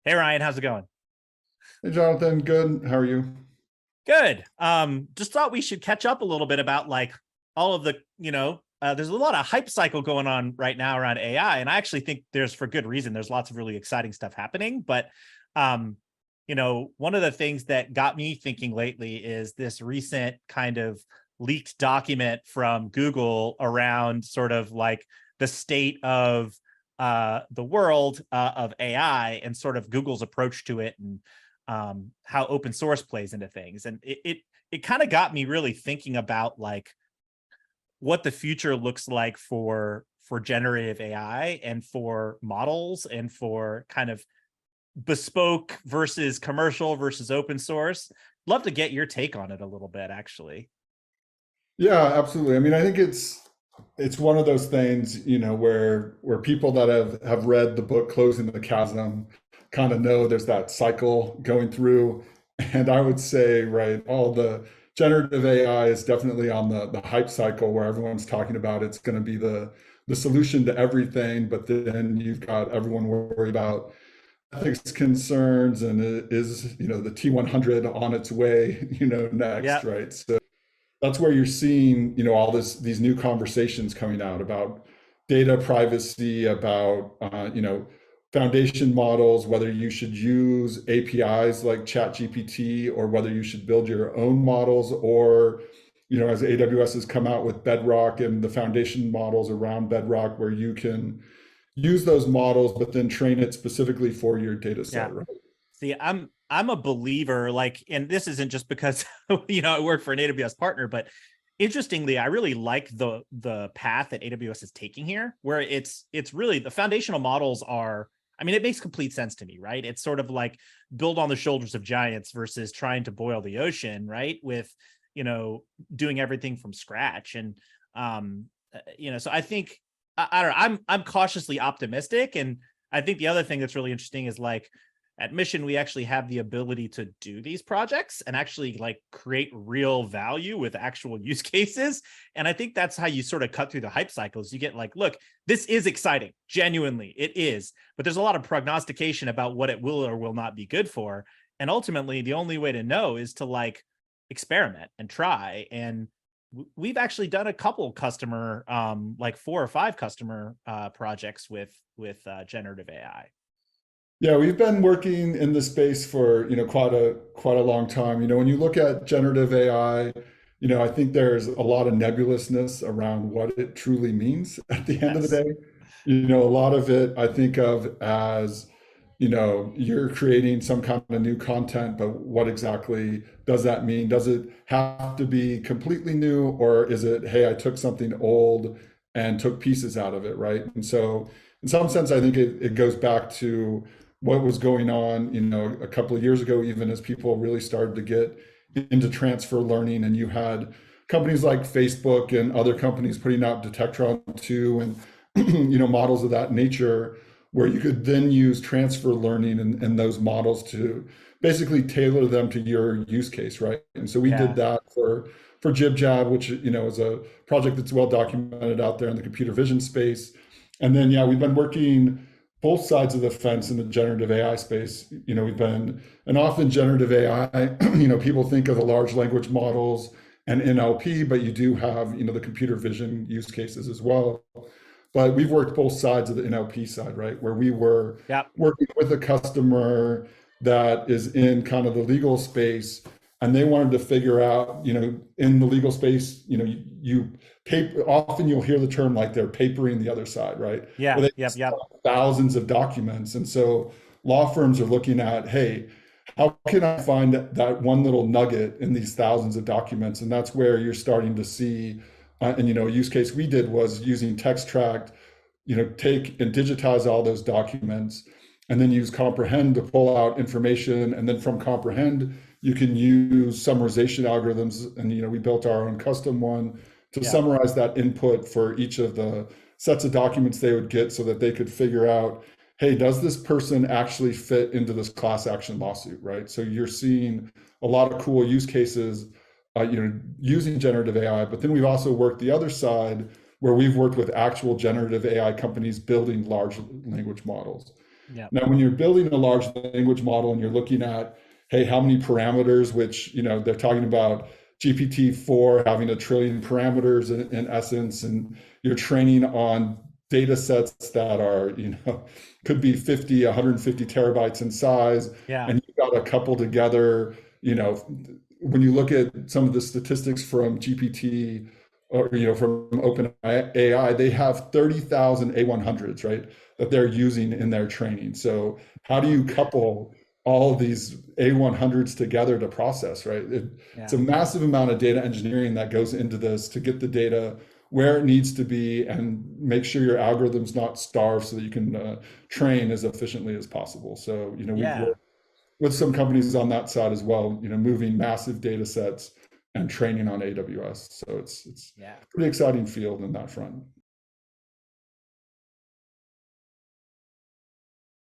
Hey Ryan, how's it going? Hey Jonathan, good. How are you? Good. Just thought we should catch up a little bit about like all of there's a lot of hype cycle going on right now around AI, and I actually think there's for good reason. There's lots of really exciting stuff happening, but um, one of the things that got me thinking lately is this recent kind of leaked document from Google around sort of like the state of the world of AI and sort of Google's approach to it and how open source plays into things. And it kind of got me really thinking about like what the future looks like for generative AI and for models and for kind of bespoke versus commercial versus open source. Love to get your take on it a little bit, actually. Yeah, absolutely. I mean, I think it's one of those things, where people that have read the book Closing the Chasm kind of know there's that cycle going through. And I would say, right, all the generative AI is definitely on the hype cycle where everyone's talking about it's going to be the solution to everything, but then you've got everyone worried about ethics concerns and is, the T100 on its way, next, Yeah. right? So that's where you're seeing, all these new conversations coming out about data privacy, about foundation models, whether you should use APIs like ChatGPT or whether you should build your own models, or as AWS has come out with Bedrock and the foundation models around Bedrock, where you can use those models but then train it specifically for your data Yeah. set, right? See, I'm a believer, like, and this isn't just because I work for an AWS partner, but interestingly, I really like the path that AWS is taking here, where it's really the foundational models are, I mean, it makes complete sense to me, right? It's sort of like build on the shoulders of giants versus trying to boil the ocean, right? With, doing everything from scratch. And so I think I don't know, I'm cautiously optimistic. And I think the other thing that's really interesting is like at Mission, we actually have the ability to do these projects and actually like create real value with actual use cases. And I think that's how you sort of cut through the hype cycles. You get like, look, this is exciting. Genuinely, it is. But there's a lot of prognostication about what it will or will not be good for. And ultimately, the only way to know is to like experiment and try. And we've actually done a couple customer, like 4 or 5 customer projects with generative AI. Yeah, we've been working in this space for, quite a long time. When you look at generative AI, I think there's a lot of nebulousness around what it truly means at the end of the Yes. day. A lot of it I think of as, you're creating some kind of new content, but what exactly does that mean? Does it have to be completely new, or is it, hey, I took something old and took pieces out of it, right? And so in some sense, I think it goes back to what was going on, a couple of years ago, even as people really started to get into transfer learning, and you had companies like Facebook and other companies putting out Detectron 2 and models of that nature, where you could then use transfer learning and those models to basically tailor them to your use case, right? And so we did Yeah. that for JibJab, which is a project that's well documented out there in the computer vision space. And then yeah, we've been working both sides of the fence in the generative AI space. We've been, and often generative AI, people think of the large language models and NLP, but you do have, the computer vision use cases as well. But we've worked both sides of the NLP side, right? Where we were Yeah. working with a customer that is in kind of the legal space, and they wanted to figure out, in the legal space, you paper, often you'll hear the term like they're papering the other side, right? Yeah. Where they Yep. Yep. thousands of documents. And so law firms are looking at, hey, how can I find that one little nugget in these thousands of documents? And that's where you're starting to see, and a use case we did was using TextTract, take and digitize all those documents, and then use Comprehend to pull out information. And then from Comprehend, you can use summarization algorithms. And we built our own custom one to Yeah. summarize that input for each of the sets of documents they would get, so that they could figure out, hey, does this person actually fit into this class action lawsuit, right? So you're seeing a lot of cool use cases, using generative AI. But then we've also worked the other side, where we've worked with actual generative AI companies building large language models. Yeah. Now, when you're building a large language model and you're looking at, hey, how many parameters, which, they're talking about GPT-4 having 1 trillion parameters in essence, and you're training on data sets that are, could be 50, 150 terabytes in size, Yeah. and you've got to couple together, when you look at some of the statistics from GPT or, from OpenAI, they have 30,000 A100s, right, that they're using in their training. So how do you couple all of these A100s together to process, right? It's Yeah. a massive amount of data engineering that goes into this to get the data where it needs to be and make sure your algorithm's not starved so that you can train as efficiently as possible. So, we've Yeah. worked with some companies on that side as well, moving massive data sets and training on AWS. So it's Yeah. pretty exciting field in that front.